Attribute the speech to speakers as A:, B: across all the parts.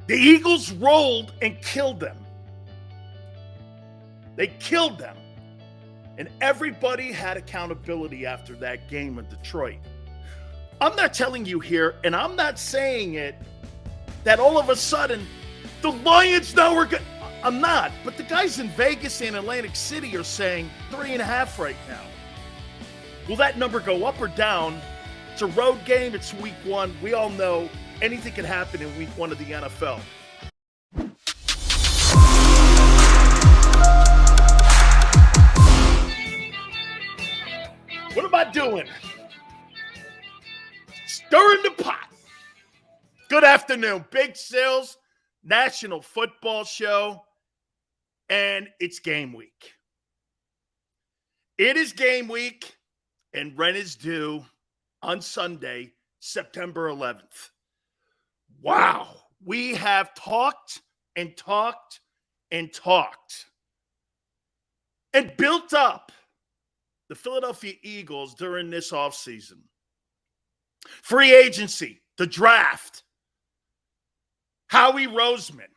A: The Eagles rolled and killed them. They killed them. And everybody had accountability after that game in Detroit. I'm not telling you here, and I'm not saying it, that all of a sudden the Lions now are good. I'm not. But the guys in Vegas and Atlantic City are saying 3.5 right now. Will that number go up or down? It's a road game. It's week 1. We all know anything can happen in week 1 of the NFL. What am I doing? Stirring the pot. Good afternoon. Big Sil's National Football Show. And it's game week. It is game week, and rent is due on Sunday, September 11th. Wow. We have talked and talked and talked and built up the Philadelphia Eagles during this offseason. Free agency, the draft, Howie Roseman,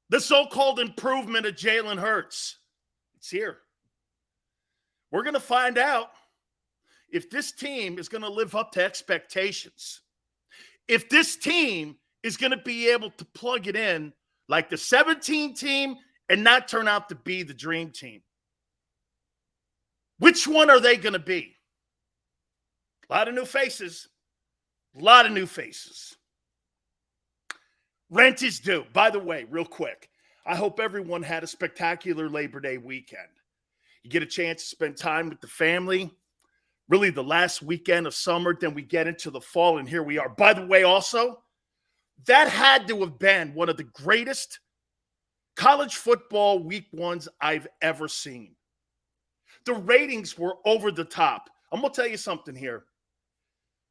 A: the so-called improvement of Jalen Hurts. It's here. We're going to find out if this team is going to live up to expectations. If this team is going to be able to plug it in like the 17 team and not turn out to be the dream team. Which one are they going to be? A lot of new faces. A lot of new faces. Rent is due. By the way, real quick, I hope everyone had a spectacular Labor Day weekend. You get a chance to spend time with the family. Really the last weekend of summer, then we get into the fall, and here we are. By the way, also, that had to have been one of the greatest college football week 1s I've ever seen. The ratings were over the top. I'm going to tell you something here.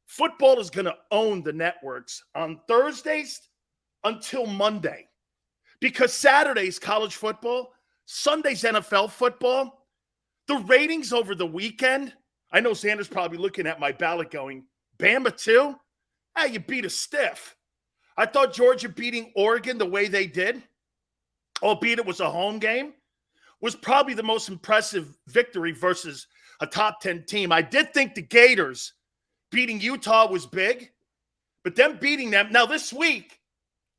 A: Football is going to own the networks on Thursdays until Monday. Because Saturday's college football, Sunday's NFL football, the ratings over the weekend, I know Xander's probably looking at my ballot going, Bama too? Ah, you beat a stiff. I thought Georgia beating Oregon the way they did, albeit it was a home game, was probably the most impressive victory versus a top 10 team. I did think the Gators beating Utah was big, but them beating them, now this week,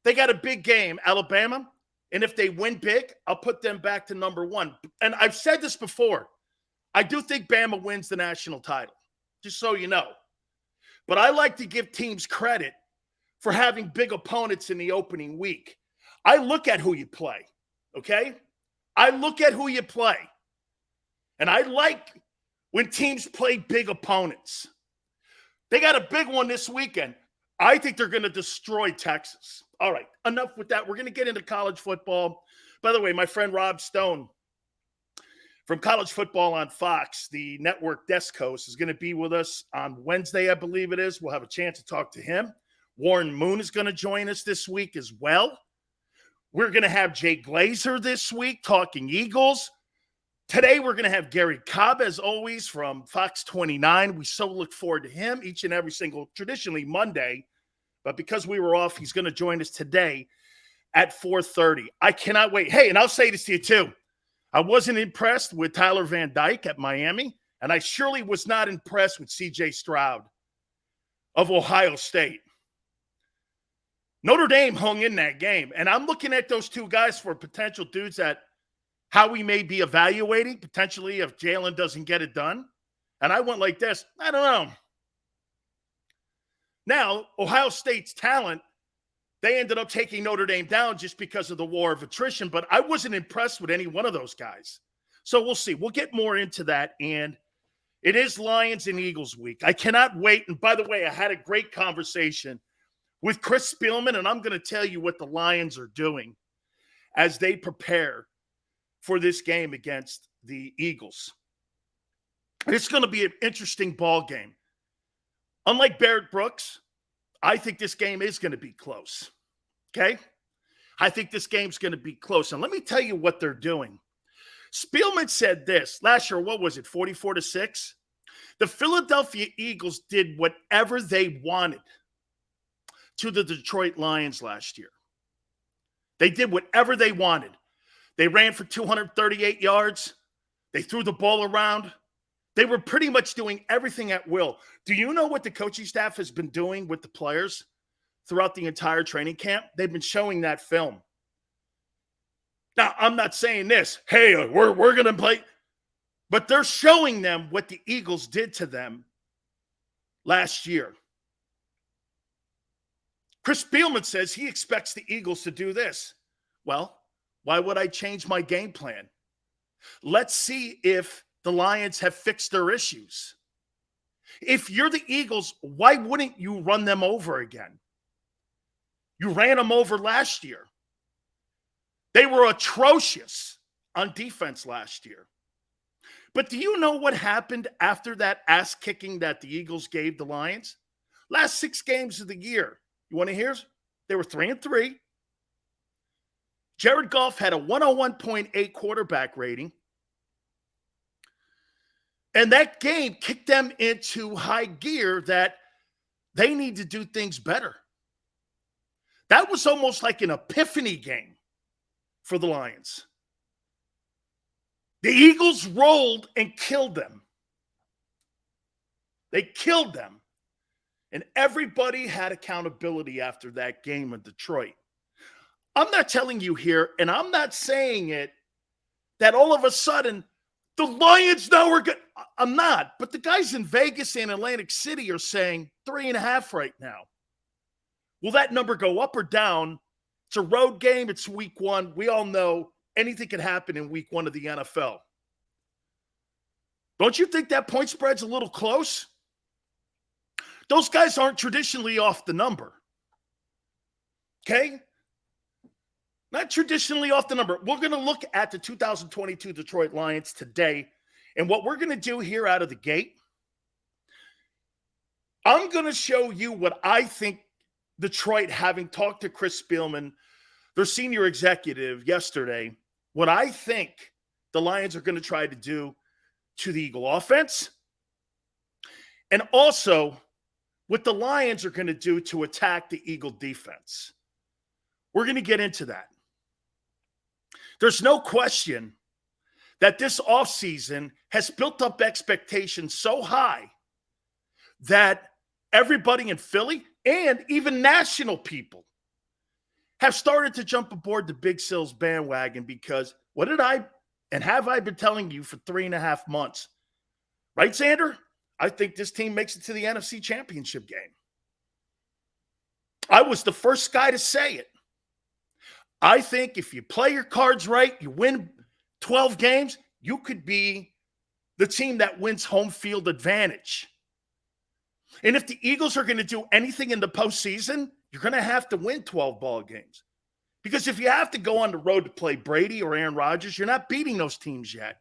A: they got a big game, Alabama, and if they win big, I'll put them back to number 1. And I've said this before. I do think Bama wins the national title, just so you know. But I like to give teams credit for having big opponents in the opening week. I look at who you play, okay? I look at who you play. And I like when teams play big opponents. They got a big one this weekend. I think they're going to destroy Texas. All right, enough with that. We're going to get into college football. By the way, my friend Rob Stone from College Football on Fox, the network desk host, is going to be with us on Wednesday, I believe it is. We'll have a chance to talk to him. Warren Moon is going to join us this week as well. We're going to have Jay Glazer this week talking Eagles. Today, we're going to have Gary Cobb, as always, from Fox 29. We so look forward to him each and every single, traditionally Monday. But because we were off, he's going to join us today at 4:30. I cannot wait. Hey, and I'll say this to you too. I wasn't impressed with Tyler Van Dyke at Miami, and I surely was not impressed with C.J. Stroud of Ohio State. Notre Dame hung in that game, and I'm looking at those two guys for potential dudes that how we may be evaluating, potentially if Jalen doesn't get it done. And I went like this, I don't know. Now, Ohio State's talent, they ended up taking Notre Dame down just because of the war of attrition, but I wasn't impressed with any one of those guys. So we'll see. We'll get more into that, and it is Lions and Eagles week. I cannot wait. And by the way, I had a great conversation with Chris Spielman, and I'm going to tell you what the Lions are doing as they prepare for this game against the Eagles. It's going to be an interesting ball game. Unlike Barrett Brooks, I think this game is going to be close. Okay? I think this game's going to be close. And let me tell you what they're doing. Spielman said this last year, what was it, 44-6? The Philadelphia Eagles did whatever they wanted to the Detroit Lions last year. They did whatever they wanted. They ran for 238 yards. They threw the ball around. They were pretty much doing everything at will. Do you know what the coaching staff has been doing with the players throughout the entire training camp? They've been showing that film. Now, I'm not saying this, hey, we're going to play, but they're showing them what the Eagles did to them last year. Chris Spielman says he expects the Eagles to do this. Well, why would I change my game plan? Let's see if the Lions have fixed their issues. If you're the Eagles, why wouldn't you run them over again? You ran them over last year. They were atrocious on defense last year. But do you know what happened after that ass kicking that the Eagles gave the Lions? Last 6 games of the year. You want to hear? They were 3-3. Jared Goff had a 101.8 quarterback rating. And that game kicked them into high gear that they need to do things better. That was almost like an epiphany game for the Lions. The Eagles rolled and killed them. They killed them. And everybody had accountability after that game in Detroit. I'm not telling you here, and I'm not saying it, that all of a sudden the Lions now are good. I'm not. But the guys in Vegas and Atlantic City are saying 3.5 right now. Will that number go up or down? It's a road game. It's week 1. We all know anything can happen in week 1 of the NFL. Don't you think that point spread's a little close? Those guys aren't traditionally off the number. Okay? Not traditionally off the number. We're going to look at the 2022 Detroit Lions today. And what we're going to do here out of the gate, I'm going to show you what I think Detroit, having talked to Chris Spielman, their senior executive, yesterday, what I think the Lions are going to try to do to the Eagle offense, and also what the Lions are going to do to attack the Eagle defense. We're going to get into that. There's no question that this offseason has built up expectations so high that everybody in Philly and even national people have started to jump aboard the Big Sills bandwagon because have I been telling you for 3.5 months? Right, Xander? I think this team makes it to the NFC Championship game. I was the first guy to say it. I think if you play your cards right, you win 12 games, you could be the team that wins home field advantage. And if the Eagles are going to do anything in the postseason, you're going to have to win 12 ball games. Because if you have to go on the road to play Brady or Aaron Rodgers, you're not beating those teams yet.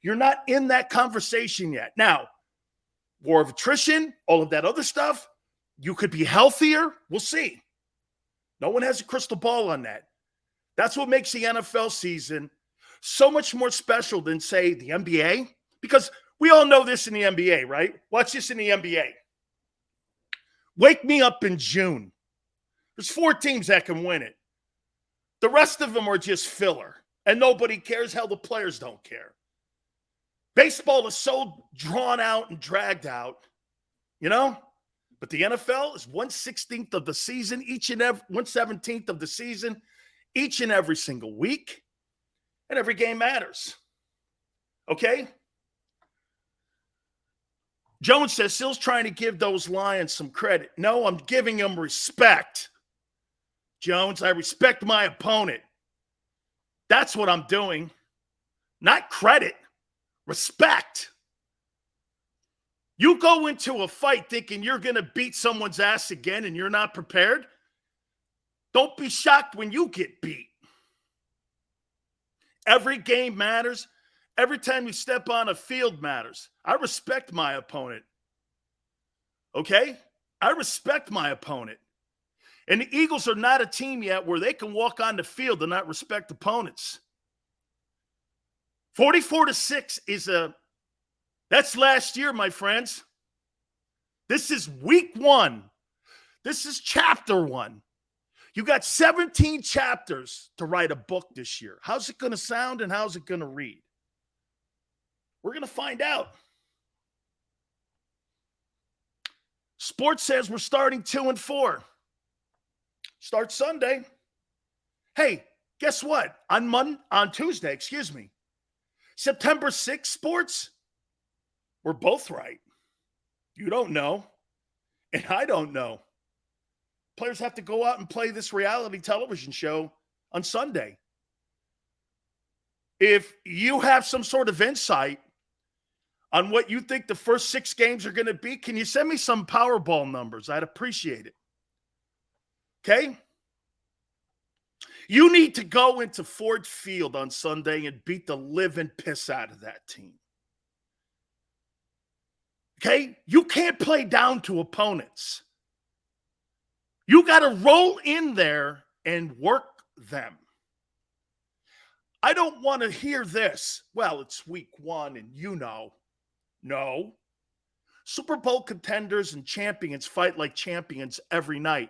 A: You're not in that conversation yet. Now, war of attrition, all of that other stuff, you could be healthier. We'll see. No one has a crystal ball on that. That's what makes the NFL season so much more special than, say, the NBA. Because we all know this in the NBA, right? Watch this in the NBA. Wake me up in June. There's 4 teams that can win it. The rest of them are just filler. And nobody cares. Hell, the players don't care. Baseball is so drawn out and dragged out, you know? But the NFL is 1/16 of the season, 1/17 of the season, each and every single week. And every game matters. Okay? Jones says, Sill's trying to give those Lions some credit. No, I'm giving them respect. Jones, I respect my opponent. That's what I'm doing. Not credit. Respect. You go into a fight thinking you're going to beat someone's ass again and you're not prepared. Don't be shocked when you get beat. Every game matters. Every time you step on a field matters. I respect my opponent. Okay? I respect my opponent. And the Eagles are not a team yet where they can walk on the field and not respect opponents. 44-6 that's last year, my friends. This is week 1. This is chapter 1. You got 17 chapters to write a book this year. How's it going to sound and how's it going to read? We're going to find out. Sports says we're starting 2-4. Start Sunday. Hey, guess what? On Tuesday, September 6th, sports, we're both right. You don't know, and I don't know. Players have to go out and play this reality television show on Sunday. If you have some sort of insight on what you think the first 6 games are going to be, can you send me some Powerball numbers? I'd appreciate it. Okay? You need to go into Ford Field on Sunday and beat the living piss out of that team. Okay? You can't play down to opponents. You got to roll in there and work them. I don't want to hear this. Well, it's week 1 and you know. No. Super Bowl contenders and champions fight like champions every night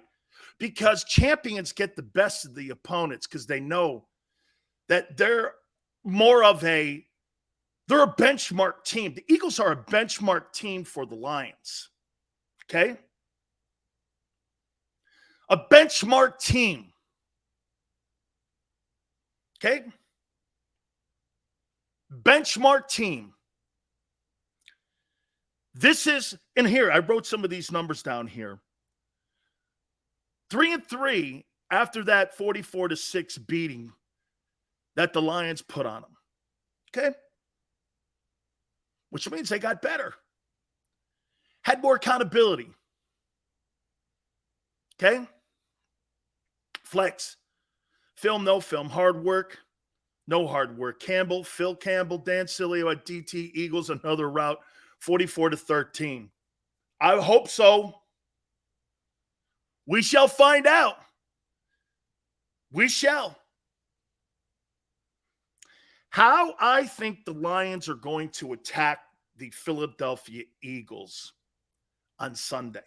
A: because champions get the best of the opponents because they know that they're a benchmark team. The Eagles are a benchmark team for the Lions. Okay? A benchmark team. Okay? Benchmark team. This is, and here, I wrote some of these numbers down here. 3-3 after that 44-6 beating that the Lions put on them. Okay? Which means they got better. Had more accountability. Okay? Flex. Film, no film. Hard work, no hard work. Phil Campbell, Dan Sileo at DT Eagles, another route, 44-13. I hope so. We shall find out. We shall. How I think the Lions are going to attack the Philadelphia Eagles on Sunday.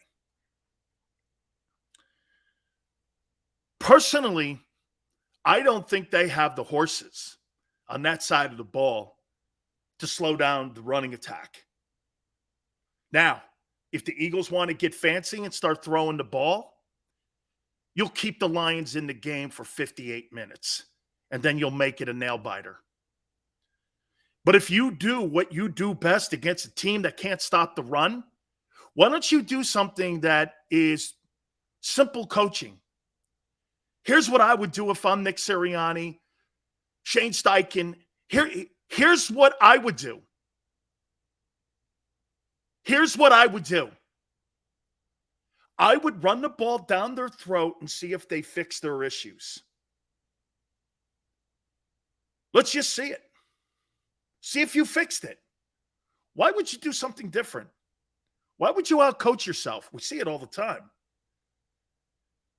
A: Personally, I don't think they have the horses on that side of the ball to slow down the running attack. Now, if the Eagles want to get fancy and start throwing the ball, you'll keep the Lions in the game for 58 minutes, and then you'll make it a nail-biter. But if you do what you do best against a team that can't stop the run, why don't you do something that is simple coaching? Here's what I would do if I'm Nick Sirianni, Shane Steichen. Here's what I would do. Here's what I would do. I would run the ball down their throat and see if they fix their issues. Let's just see it. See if you fixed it. Why would you do something different? Why would you outcoach yourself? We see it all the time.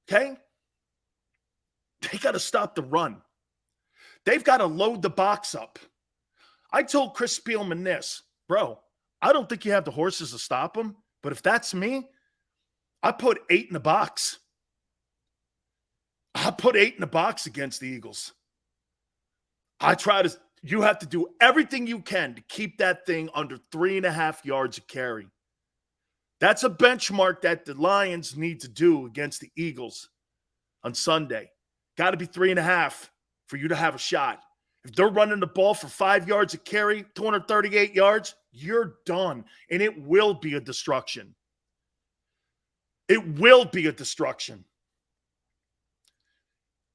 A: Okay? They got to stop the run. They've got to load the box up. I told Chris Spielman this, bro, I don't think you have the horses to stop them, but if that's me, I put 8 in the box. I put 8 in the box against the Eagles. You have to do everything you can to keep that thing under 3.5 yards a carry. That's a benchmark that the Lions need to do against the Eagles on Sunday. Got to be 3.5 for you to have a shot. If they're running the ball for 5 yards a carry, 238 yards, you're done. And it will be a destruction. It will be a destruction.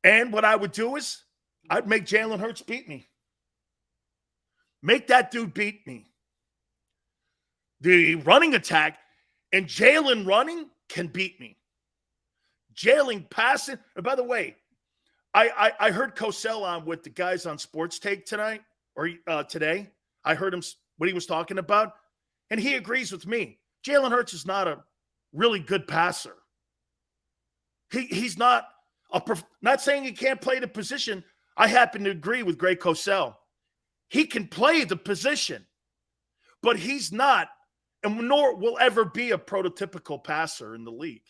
A: And what I would do is I'd make Jalen Hurts beat me. Make that dude beat me. The running attack and Jalen running can beat me. Jalen passing. And by the way, I heard Cosell on with the guys on Sports Take tonight or today. I heard him what he was talking about, and he agrees with me. Jalen Hurts is not a really good passer. He's not not saying he can't play the position. I happen to agree with Greg Cosell. He can play the position, but he's not, and nor will ever be a prototypical passer in the league.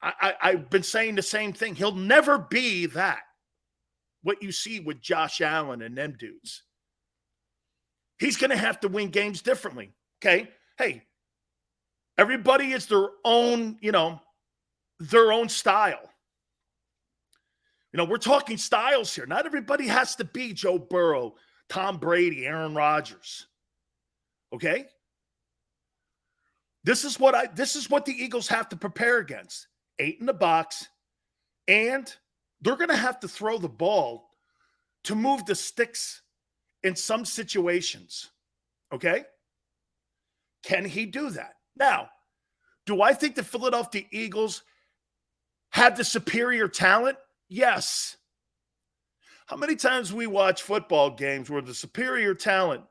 A: I've been saying the same thing. He'll never be that, what you see with Josh Allen and them dudes. He's going to have to win games differently. Okay. Hey, everybody is their own, their own style. We're talking styles here. Not everybody has to be Joe Burrow, Tom Brady, Aaron Rodgers. Okay? This is what the Eagles have to prepare against. 8 in the box, and they're going to have to throw the ball to move the sticks in some situations. Okay? Can he do that? Now, do I think the Philadelphia Eagles have the superior talent? Yes. How many times we watch football games where the superior talent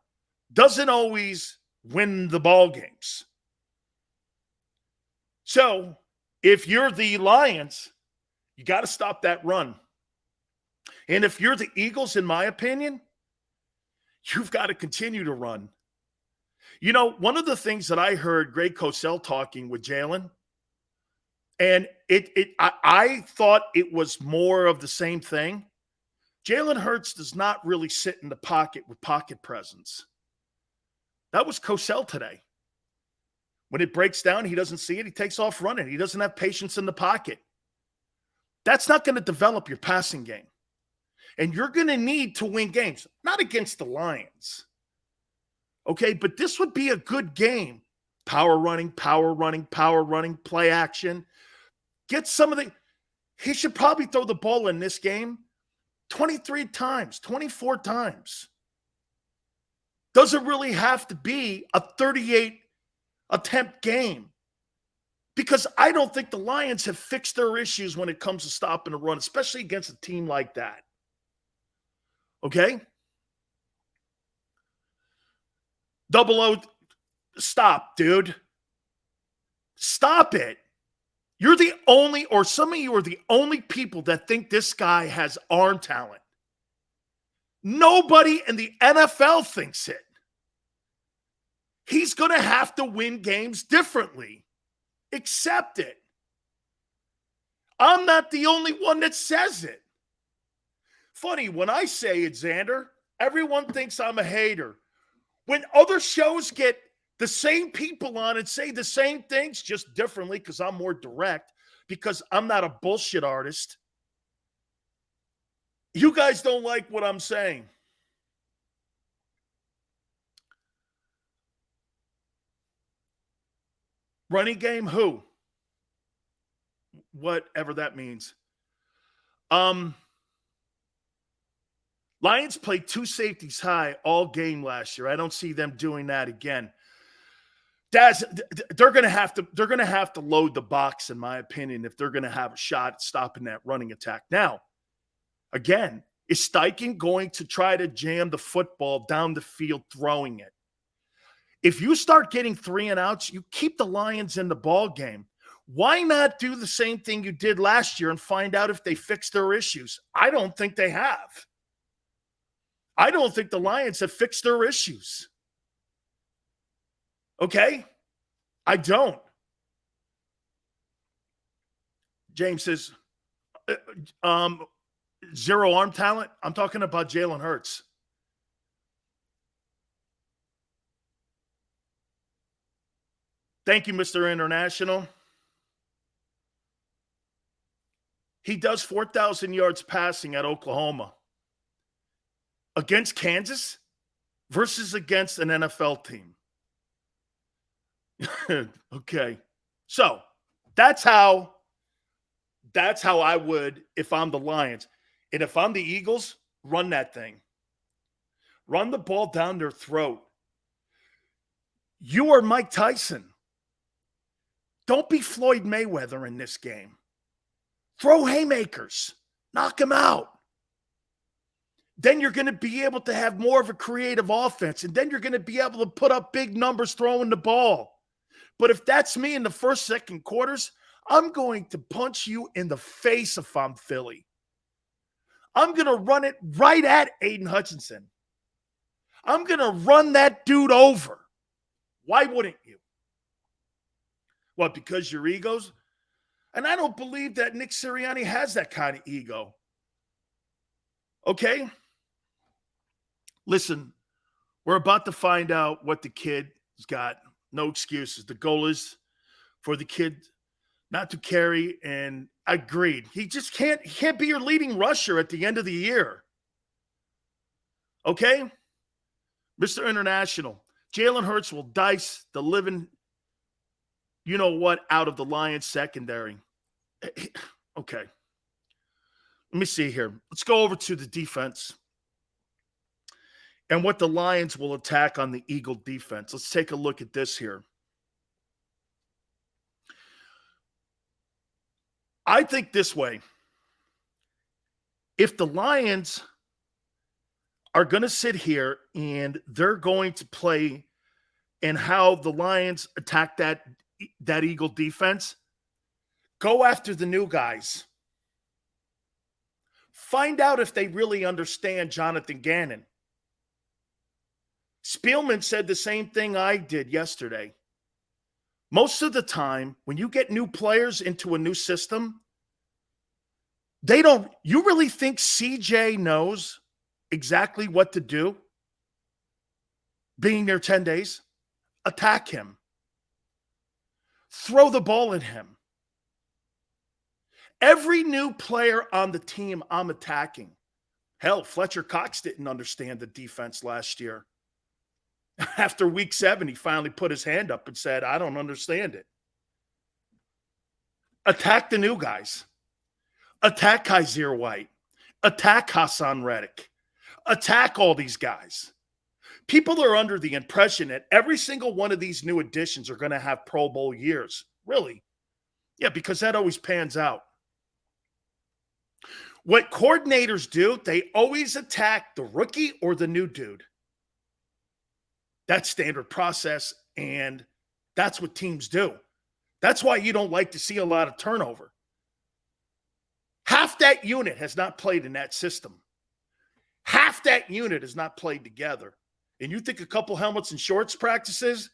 A: doesn't always win the ball games? So, if you're the Lions, you got to stop that run. And if you're the Eagles, in my opinion, you've got to continue to run. One of the things that I heard Greg Cosell talking with Jalen, and I thought it was more of the same thing. Jalen Hurts does not really sit in the pocket with pocket presence. That was Cosell today. When it breaks down, he doesn't see it. He takes off running. He doesn't have patience in the pocket. That's not going to develop your passing game. And you're going to need to win games, not against the Lions. Okay, but this would be a good game. Power running, play action. Get some of the – he should probably throw the ball in this game 23 times, 24 times. Doesn't really have to be a 38 attempt game, because I don't think the Lions have fixed their issues when it comes to stopping the run, especially against a team like that. Okay? 00, stop, dude. Stop it. You're the only, or some of you are the only people that think this guy has arm talent. Nobody in the NFL thinks it. He's going to have to win games differently. Accept it. I'm not the only one that says it. Funny, when I say it, Xander, everyone thinks I'm a hater. When other shows get the same people on and say the same things, just differently because I'm more direct, because I'm not a bullshit artist, you guys don't like what I'm saying. Running game, who? Whatever that means. Lions played 2 safeties high all game last year. I don't see them doing that again. They're going to have to load the box, in my opinion, if they're going to have a shot at stopping that running attack. Now, again, is Steichen going to try to jam the football down the field throwing it? If you start getting 3 and outs, you keep the Lions in the ball game. Why not do the same thing you did last year and find out if they fixed their issues? I don't think they have. I don't think the Lions have fixed their issues. Okay? I don't. James says, 0 arm talent. I'm talking about Jalen Hurts. Thank you, Mr. International. He does 4,000 yards passing at Oklahoma. Against Kansas versus against an NFL team. Okay. So that's how I would, if I'm the Lions. And if I'm the Eagles, run that thing. Run the ball down their throat. You are Mike Tyson. Don't be Floyd Mayweather in this game. Throw haymakers. Knock him out. Then you're going to be able to have more of a creative offense. And then you're going to be able to put up big numbers throwing the ball. But if that's me in the first, second quarters, I'm going to punch you in the face if I'm Philly. I'm going to run it right at Aiden Hutchinson. I'm going to run that dude over. Why wouldn't you? What, because your egos? And I don't believe that Nick Sirianni has that kind of ego. Okay? Listen, we're about to find out what the kid's got. No excuses. The goal is for the kid not to carry, and agreed. He can't be your leading rusher at the end of the year. Okay? Mr. International, Jalen Hurts will dice the living, you know what, out of the Lions secondary. Okay. Let me see here. Let's go over to the defense and what the Lions will attack on the Eagle defense. Let's take a look at this here. I think this way. If the Lions are going to sit here and they're going to play and how the Lions attack that Eagle defense, go after the new guys. Find out if they really understand Jonathan Gannon. Spielman said the same thing I did yesterday. Most of the time, when you get new players into a new system, you really think CJ knows exactly what to do? Being there 10 days? Attack him. Throw the ball at him. Every new player on the team I'm attacking. Hell, Fletcher Cox didn't understand the defense last year. After week 7, he finally put his hand up and said, I don't understand it. Attack the new guys. Attack Kaiser White. Attack Hassan Reddick. Attack all these guys. People are under the impression that every single one of these new additions are going to have Pro Bowl years. Really? Yeah, because that always pans out. What coordinators do, they always attack the rookie or the new dude. That's standard process, and that's what teams do. That's why you don't like to see a lot of turnover. Half that unit has not played in that system. Half that unit has not played together. And you think a couple helmets and shorts practices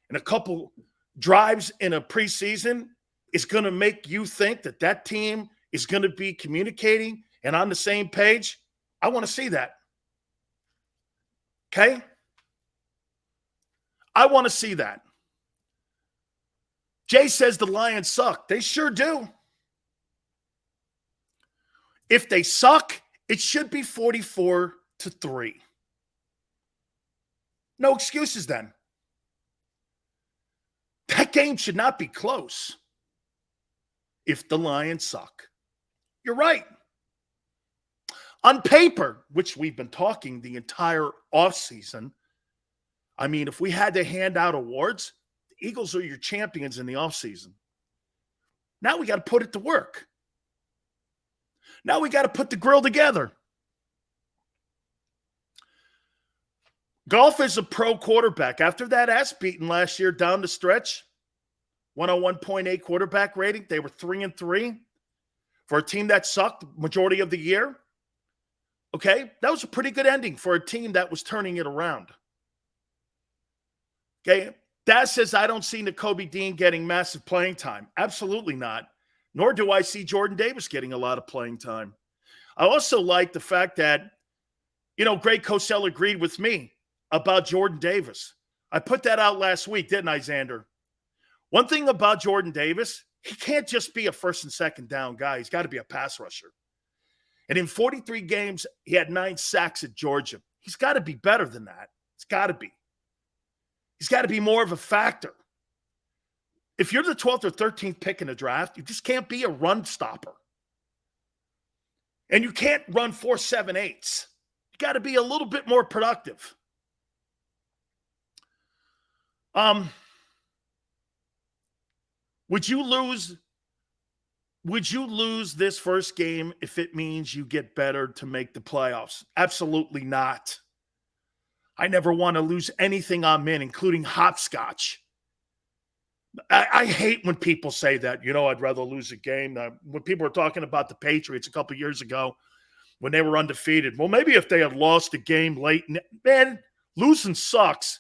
A: and a couple drives in a preseason is going to make you think that that team is going to be communicating and on the same page? I want to see that. Okay? I want to see that. Jay says the Lions suck. They sure do. If they suck, it should be 44-3. No excuses then. That game should not be close if the Lions suck. You're right. On paper, which we've been talking the entire offseason, I mean, if we had to hand out awards, the Eagles are your champions in the offseason. Now we got to put it to work. Now we got to put the grill together. Goff is a pro quarterback. After that ass beating last year down the stretch, 101.8 quarterback rating, they were 3-3 for a team that sucked majority of the year. Okay, that was a pretty good ending for a team that was turning it around. Okay, Daz says, I don't see Nakobe Dean getting massive playing time. Absolutely not. Nor do I see Jordan Davis getting a lot of playing time. I also like the fact that, Greg Cosell agreed with me about Jordan Davis. I put that out last week, didn't I, Xander? One thing about Jordan Davis, he can't just be a first and second down guy. He's got to be a pass rusher. And in 43 games, he had 9 sacks at Georgia. He's got to be better than that. It's got to be. He's got to be more of a factor. If you're the 12th or 13th pick in the draft, you just can't be a run stopper. And you can't run 4.78s. You got to be a little bit more productive. Would you lose this first game if it means you get better to make the playoffs? Absolutely not. I never want to lose anything I'm in, including hopscotch. I hate when people say that, I'd rather lose a game. When people were talking about the Patriots a couple years ago when they were undefeated, well, maybe if they had lost a game late, man, losing sucks.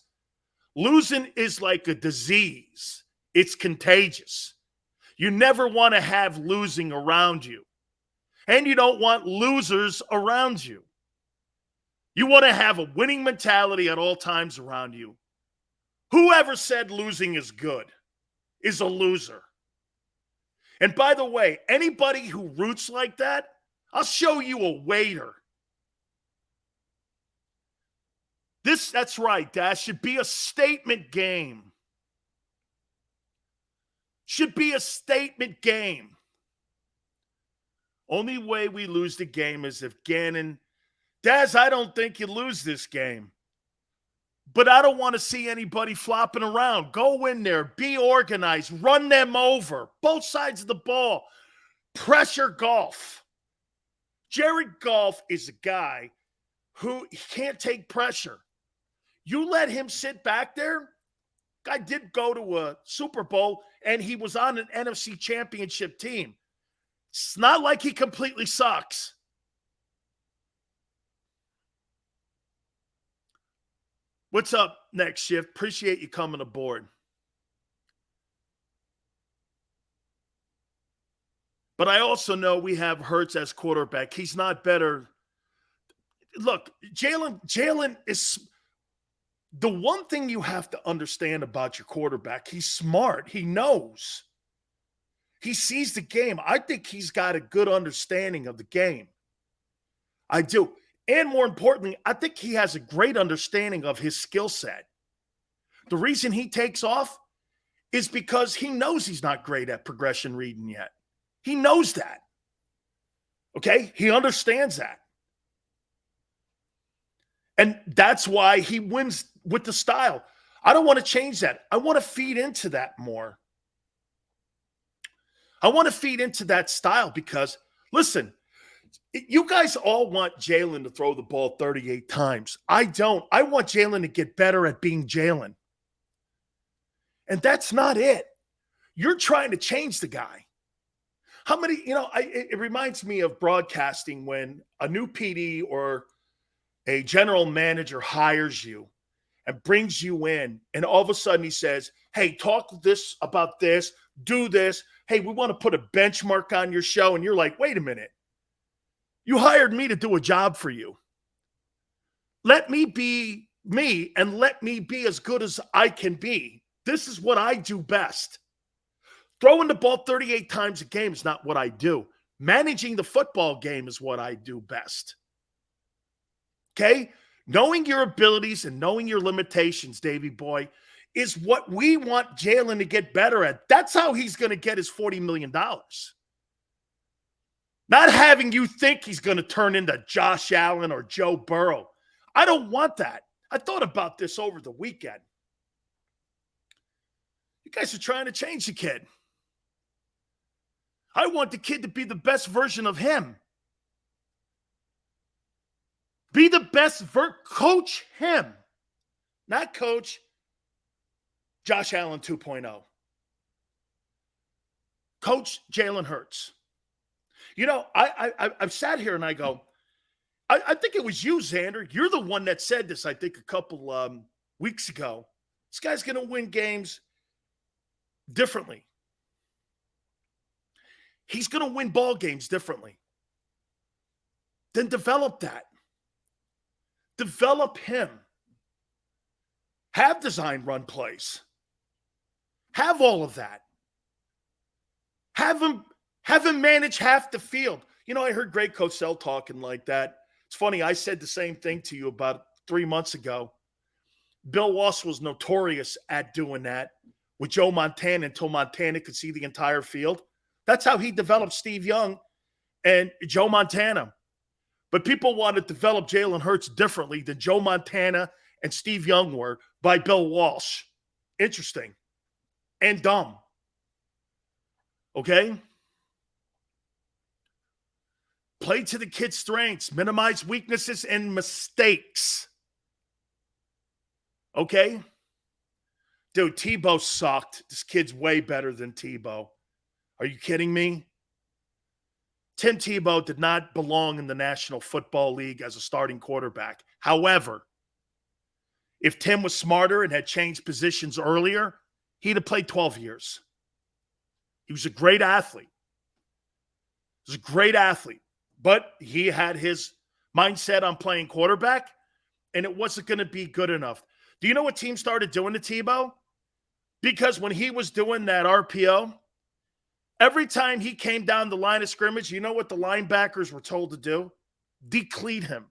A: Losing is like a disease. It's contagious. You never want to have losing around you. And you don't want losers around you. You want to have a winning mentality at all times around you. Whoever said losing is good is a loser. And by the way, anybody who roots like that, I'll show you a waiter. That's right, Dash, should be a statement game. Should be a statement game. Only way we lose the game is if Gannon, Daz, I don't think you lose this game. But I don't want to see anybody flopping around. Go in there, be organized, run them over. Both sides of the ball. Pressure Goff. Jared Goff is a guy who can't take pressure. You let him sit back there. Guy did go to a Super Bowl, and he was on an NFC championship team. It's not like he completely sucks. What's up, Next Shift? Appreciate you coming aboard. But I also know we have Hurts as quarterback. He's not better. Look, Jalen is the one thing you have to understand about your quarterback. He's smart. He knows. He sees the game. I think he's got a good understanding of the game. I do. And more importantly, I think he has a great understanding of his skill set. The reason he takes off is because he knows he's not great at progression reading yet. He knows that. Okay? He understands that. And that's why he wins with the style. I don't want to change that. I want to feed into that more. I want to feed into that style because, listen, you guys all want Jalen to throw the ball 38 times. I don't. I want Jalen to get better at being Jalen. And that's not it. You're trying to change the guy. How many, it reminds me of broadcasting when a new PD or a general manager hires you and brings you in, and all of a sudden he says, hey, talk this about this, do this. Hey, we want to put a benchmark on your show. And you're like, wait a minute. You hired me to do a job for you. Let me be me and let me be as good as I can be. This is what I do best. Throwing the ball 38 times a game is not what I do. Managing the football game is what I do best. Okay? Knowing your abilities and knowing your limitations, Davey boy, is what we want Jalen to get better at. That's how he's going to get his $40 million. Not having you think he's going to turn into Josh Allen or Joe Burrow. I don't want that. I thought about this over the weekend. You guys are trying to change the kid. I want the kid to be the best version of him. Be the best coach him. Not coach Josh Allen 2.0. Coach Jalen Hurts. I've sat here and I go, I think it was you, Xander. You're the one that said this, I think, a couple weeks ago. This guy's going to win games differently. He's going to win ball games differently. Then develop that. Develop him. Have design run plays. Have all of that. Have him manage half the field. I heard Greg Cosell talking like that. It's funny, I said the same thing to you about 3 months ago. Bill Walsh was notorious at doing that with Joe Montana until Montana could see the entire field. That's how he developed Steve Young and Joe Montana. But people want to develop Jalen Hurts differently than Joe Montana and Steve Young were by Bill Walsh. Interesting. And dumb. Okay? Play to the kid's strengths. Minimize weaknesses and mistakes. Okay? Dude, Tebow sucked. This kid's way better than Tebow. Are you kidding me? Tim Tebow did not belong in the National Football League as a starting quarterback. However, if Tim was smarter and had changed positions earlier, he'd have played 12 years. He was a great athlete. He was a great athlete. But he had his mindset on playing quarterback, and it wasn't going to be good enough. Do you know what teams started doing to Tebow? Because when he was doing that RPO, every time he came down the line of scrimmage, you know what the linebackers were told to do? Decleat him.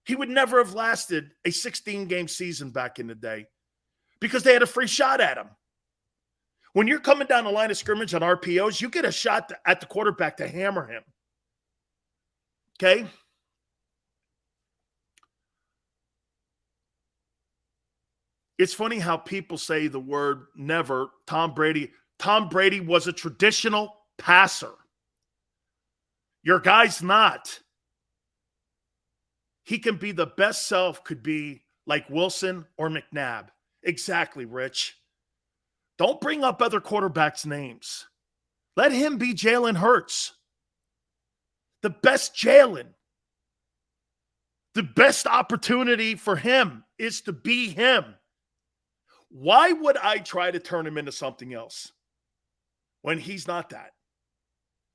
A: He would never have lasted a 16-game season back in the day because they had a free shot at him. When you're coming down the line of scrimmage on RPOs, you get a shot at the quarterback to hammer him. Okay? It's funny how people say the word never. Tom Brady was a traditional passer. Your guy's not. He can be the best self, could be like Wilson or McNabb. Exactly, Rich. Don't bring up other quarterbacks' names. Let him be Jalen Hurts. The best Jalen. The best opportunity for him is to be him. Why would I try to turn him into something else when he's not that?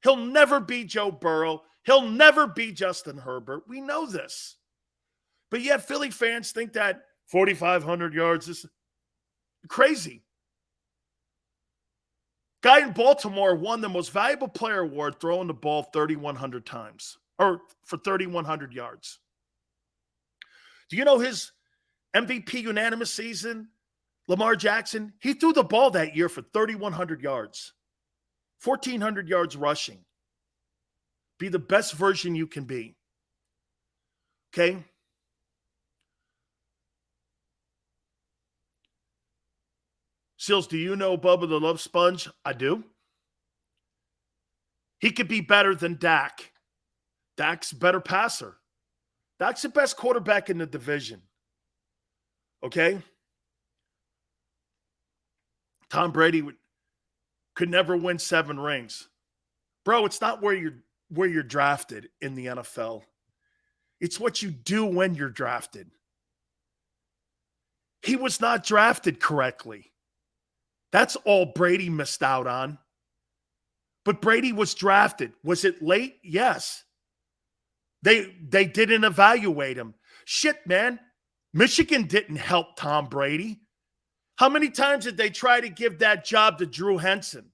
A: He'll never be Joe Burrow. He'll never be Justin Herbert. We know this. But yet Philly fans think that 4,500 yards is crazy. Guy in Baltimore won the most valuable player award throwing the ball 3,100 times, or for 3,100 yards. Do you know his MVP unanimous season, Lamar Jackson? He threw the ball that year for 3,100 yards, 1,400 yards rushing. Be the best version you can be. Okay? Seals, do you know Bubba the Love Sponge? I do. He could be better than Dak. Dak's a better passer. Dak's the best quarterback in the division. Okay? Tom Brady could never win 7 rings. Bro, it's not where you're drafted in the NFL. It's what you do when you're drafted. He was not drafted correctly. That's all Brady missed out on. But Brady was drafted. Was it late? Yes. They didn't evaluate him. Shit, man. Michigan didn't help Tom Brady. How many times did they try to give that job to Drew Henson?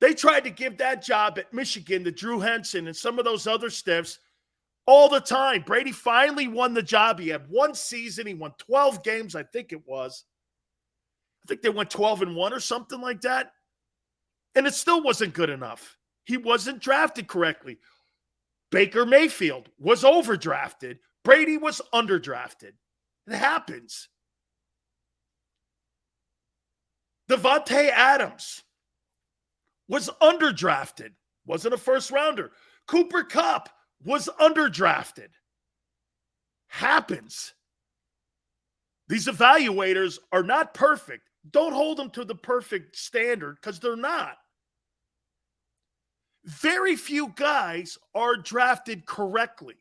A: They tried to give that job at Michigan to Drew Henson and some of those other stiffs all the time. Brady finally won the job. He had one season. He won 12 games, I think it was. I think they went 12-1 or something like that. And it still wasn't good enough. He wasn't drafted correctly. Baker Mayfield was overdrafted. Brady was underdrafted. It happens. Devontae Adams was underdrafted. Wasn't a first rounder. Cooper Kupp was underdrafted. Happens. These evaluators are not perfect. Don't hold them to the perfect standard because they're not. Very few guys are drafted correctly.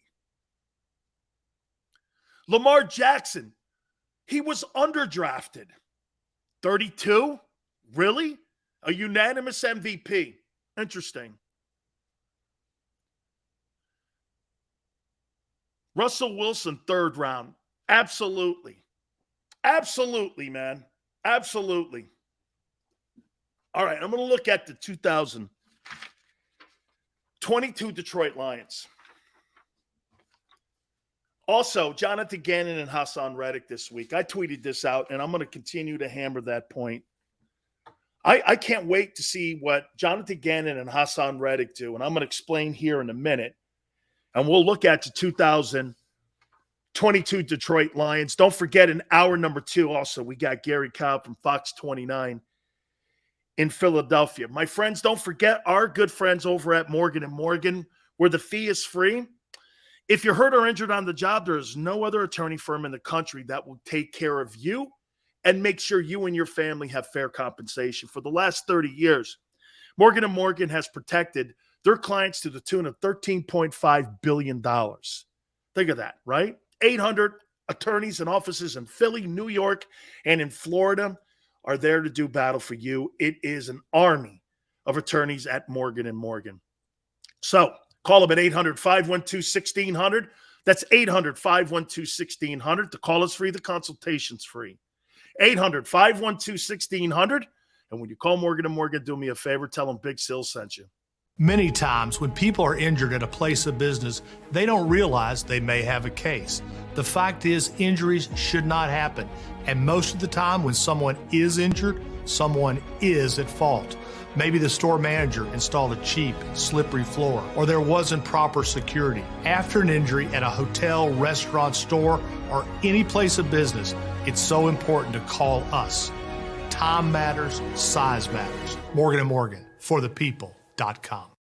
A: Lamar Jackson, he was underdrafted. 32? Really? A unanimous MVP. Interesting. Russell Wilson, 3rd round. Absolutely. Absolutely, man. Absolutely. All right, I'm going to look at the 2022 Detroit Lions. Also, Jonathan Gannon and Hassan Reddick this week. I tweeted this out, and I'm going to continue to hammer that point. I can't wait to see what Jonathan Gannon and Hassan Reddick do, and I'm going to explain here in a minute. And we'll look at the 2022 Detroit Lions. Don't forget, in hour number 2 also, we got Gary Cobb from Fox 29 in Philadelphia. My friends, don't forget our good friends over at Morgan & Morgan, where the fee is free. If you're hurt or injured on the job, there is no other attorney firm in the country that will take care of you and make sure you and your family have fair compensation. For the last 30 years, Morgan & Morgan has protected their clients to the tune of $13.5 billion. Think of that, right? 800 attorneys and offices in Philly, New York, and in Florida. are there to do battle for you. It is an army of attorneys at Morgan & Morgan. So call them at 800-512-1600. That's 800-512-1600. The call is free. The consultation's free. 800-512-1600. And when you call Morgan & Morgan, do me a favor. Tell them Big Sil sent you.
B: Many times when people are injured at a place of business, they don't realize they may have a case. The fact is, injuries should not happen. And most of the time when someone is injured, someone is at fault. Maybe the store manager installed a cheap, slippery floor, or there wasn't proper security. After an injury at a hotel, restaurant, store, or any place of business, it's so important to call us. Time matters, size matters. Morgan & Morgan, for the people.com.